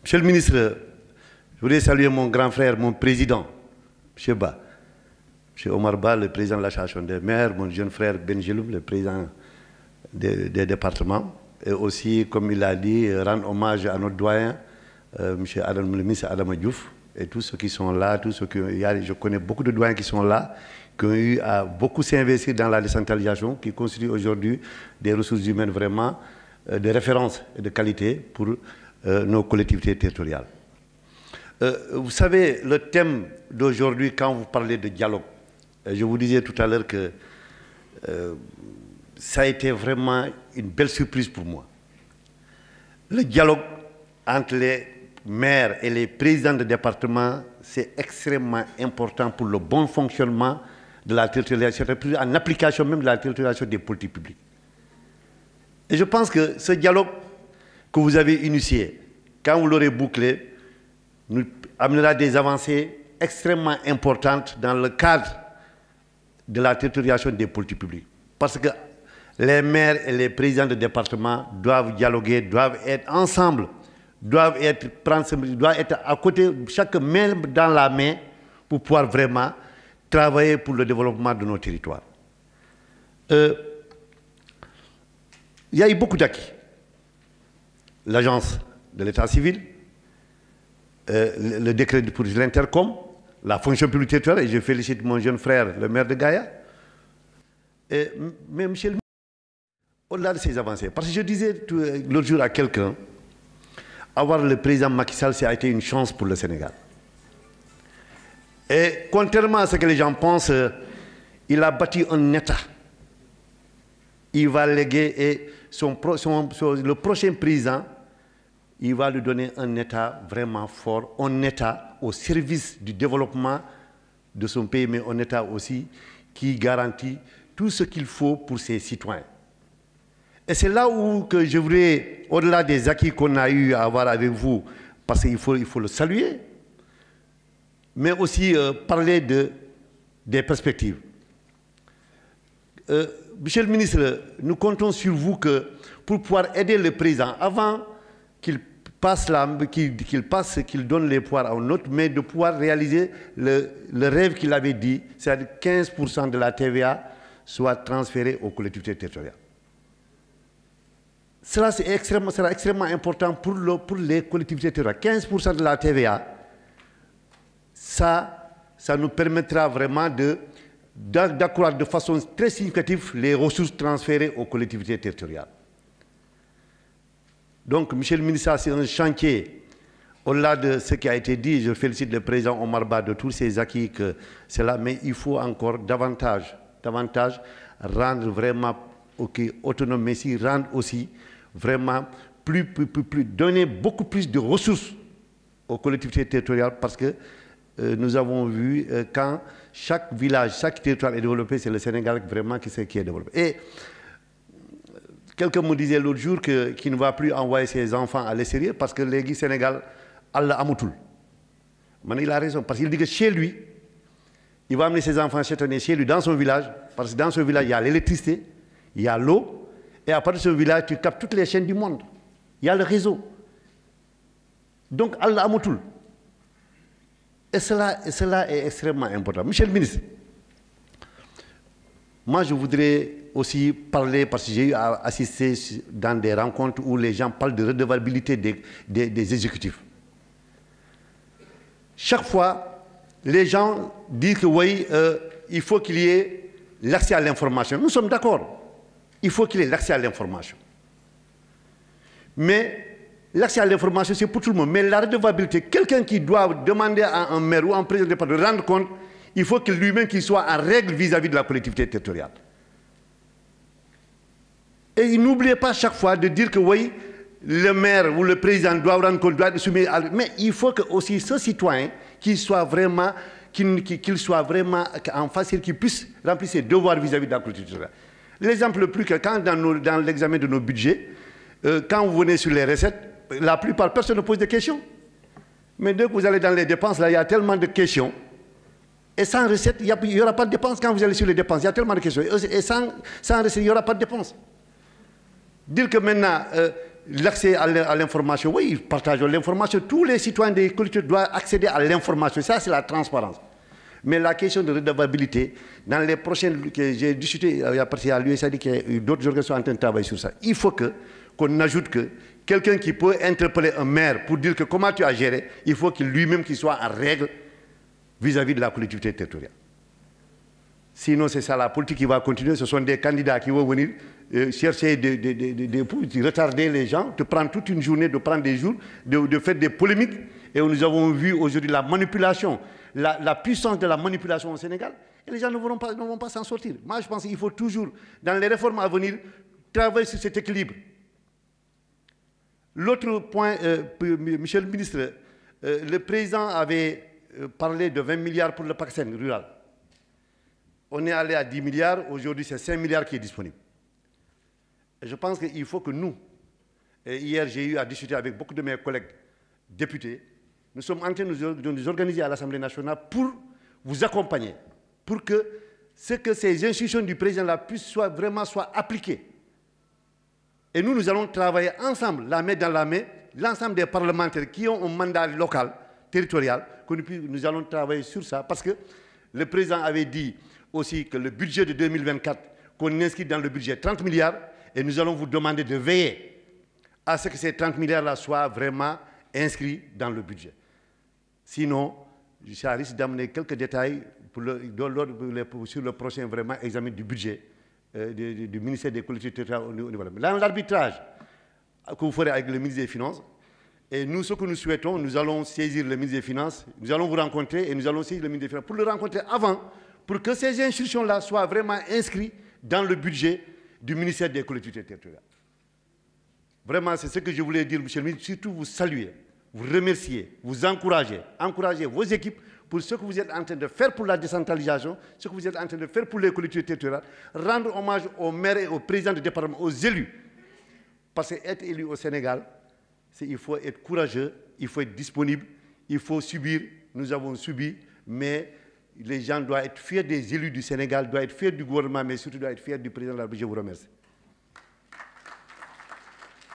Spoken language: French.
Monsieur le ministre, je voudrais saluer mon grand frère, mon président, M. Ba. M. Omar Ba, le président de l'association des maires, mon jeune frère Benjeloum, le président des départements. Et aussi, comme il a dit, rendre hommage à notre doyen, le ministre Adama Diouf, et tous ceux qui sont là, tous ceux je connais beaucoup de doyens qui sont là, qui ont eu à beaucoup s'investir dans la décentralisation, qui constituent aujourd'hui des ressources humaines vraiment de référence et de qualité pour nos collectivités territoriales. Vous savez, le thème d'aujourd'hui, quand vous parlez de dialogue, je vous disais tout à l'heure que ça a été vraiment une belle surprise pour moi. Le dialogue entre les maires et les présidents de département, c'est extrêmement important pour le bon fonctionnement de la territorialisation, en application même de la territorialisation des politiques publiques. Et je pense que ce dialogue que vous avez initié, quand vous l'aurez bouclé, nous amènera des avancées extrêmement importantes dans le cadre de la territorialisation des politiques publiques. Parce que les maires et les présidents de département doivent dialoguer, doivent être ensemble, doivent être à côté, chaque main dans la main, pour pouvoir vraiment travailler pour le développement de nos territoires. Il y a eu beaucoup d'acquis. L'agence de l'état civil, le décret pour l'intercom, la fonction publique territoriale, et je félicite mon jeune frère, le maire de Gaïa. Mais monsieur le ministre, au-delà de ces avancées, parce que je disais l'autre jour à quelqu'un, avoir le président Macky Sall, ça a été une chance pour le Sénégal. Et contrairement à ce que les gens pensent, il a bâti un État. Il va léguer, et le prochain président, il va lui donner un État vraiment fort, un État au service du développement de son pays, mais un État aussi qui garantit tout ce qu'il faut pour ses citoyens. Et c'est là où que je voudrais, au-delà des acquis qu'on a eu à avoir avec vous, parce qu'il faut le saluer, mais aussi parler des perspectives. Monsieur le ministre, nous comptons sur vous pour pouvoir aider le président, avant qu'il qu'il donne les pouvoirs à un autre, mais de pouvoir réaliser le rêve qu'il avait dit, c'est-à-dire 15% de la TVA soit transférée aux collectivités territoriales. Cela sera extrêmement important pour les collectivités territoriales. 15% de la TVA, ça nous permettra vraiment d'accroître de façon très significative les ressources transférées aux collectivités territoriales. Donc, monsieur le ministre, c'est un chantier. Au-delà de ce qui a été dit, je félicite le président Omar Ba de tous ses acquis, mais il faut encore davantage rendre vraiment autonome, mais si rendre aussi vraiment donner beaucoup plus de ressources aux collectivités territoriales, parce que nous avons vu quand chaque village, chaque territoire est développé, c'est le Sénégal vraiment qui est développé. Et quelqu'un me disait l'autre jour qu'il ne va plus envoyer ses enfants à l'extérieur parce que les Sénégal, Allah amoutoul. Il a raison, parce qu'il dit que chez lui, il va amener ses enfants cette année chez lui, dans son village, parce que dans ce village, il y a l'électricité, il y a l'eau, et à partir de ce village, tu captes toutes les chaînes du monde. Il y a le réseau. Donc, Allah amoutoul. Et cela est extrêmement important. Monsieur le ministre, moi je voudrais aussi parler, parce que j'ai eu à assister dans des rencontres où les gens parlent de redevabilité des exécutifs. Chaque fois, les gens disent que oui, il faut qu'il y ait l'accès à l'information. Nous sommes d'accord. Il faut qu'il y ait l'accès à l'information. Mais l'accès à l'information, c'est pour tout le monde. Mais la redevabilité, quelqu'un qui doit demander à un maire ou à un président de rendre compte, il faut que lui-même qu'il soit en règle vis-à-vis de la collectivité territoriale. Et n'oubliez pas chaque fois de dire que oui, le maire ou le président doit rendre compte, doit être soumis à... Mais il faut que aussi ce citoyen, qu'il soit vraiment en facile, qu'il puisse remplir ses devoirs vis-à-vis de la collectivité territoriale. L'exemple le plus que quand dans l'examen de nos budgets, quand vous venez sur les recettes, la plupart, personne ne pose de questions. Mais dès que vous allez dans les dépenses, là, il y a tellement de questions. Et sans recette, il n'y aura pas de dépenses. Quand vous allez sur les dépenses, il y a tellement de questions. Et sans recette, il n'y aura pas de dépenses. Dire que maintenant, l'accès à l'information, oui, partageons l'information. Tous les citoyens des collectivités doivent accéder à l'information. Ça, c'est la transparence. Mais la question de redevabilité, dans les prochaines que j'ai discuté, il y a l'USAID qui a d'autres organisations en train de travailler sur ça. Il faut qu'on ajoute que quelqu'un qui peut interpeller un maire pour dire que comment tu as géré, il faut qu'il lui-même qu'il soit en règle vis-à-vis de la collectivité territoriale. Sinon, c'est ça la politique qui va continuer. Ce sont des candidats qui vont venir chercher de retarder les gens, de prendre toute une journée, de prendre des jours, de faire des polémiques. Et nous avons vu aujourd'hui la manipulation, la puissance de la manipulation au Sénégal. Et les gens ne vont pas s'en sortir. Moi, je pense qu'il faut toujours, dans les réformes à venir, travailler sur cet équilibre. L'autre point, monsieur le ministre, le président avait parlé de 20 milliards pour le PACSEN rural. On est allé à 10 milliards, aujourd'hui c'est 5 milliards qui est disponible. Et je pense qu'il faut que nous, et hier j'ai eu à discuter avec beaucoup de mes collègues députés, nous sommes en train de nous organiser à l'Assemblée nationale pour vous accompagner, pour que ces institutions du président puissent vraiment soit appliquées. Et nous allons travailler ensemble, la main dans la main, l'ensemble des parlementaires qui ont un mandat local, territorial, que nous allons travailler sur ça, parce que le président avait dit aussi que le budget de 2024, qu'on inscrit dans le budget 30 milliards, et nous allons vous demander de veiller à ce que ces 30 milliards-là soient vraiment inscrits dans le budget. Sinon, ça risque d'amener quelques détails sur le prochain vraiment examen du budget du ministère des collectivités territoriales. Dans l'arbitrage que vous ferez avec le ministre des Finances, et nous, ce que nous souhaitons, nous allons saisir le ministre des Finances, nous allons vous rencontrer et nous allons saisir le ministre des Finances pour le rencontrer avant, pour que ces institutions-là soient vraiment inscrites dans le budget du ministère des collectivités territoriales. Vraiment, c'est ce que je voulais dire, monsieur le ministre, surtout vous saluer, vous remercier, vous encourager vos équipes pour ce que vous êtes en train de faire pour la décentralisation, ce que vous êtes en train de faire pour les collectivités territoriales, rendre hommage aux maires et aux présidents de département, aux élus. Parce qu'être élu au Sénégal, il faut être courageux, il faut être disponible, il faut subir, nous avons subi, mais les gens doivent être fiers des élus du Sénégal, doivent être fiers du gouvernement, mais surtout doivent être fiers du président de la République. Je vous remercie.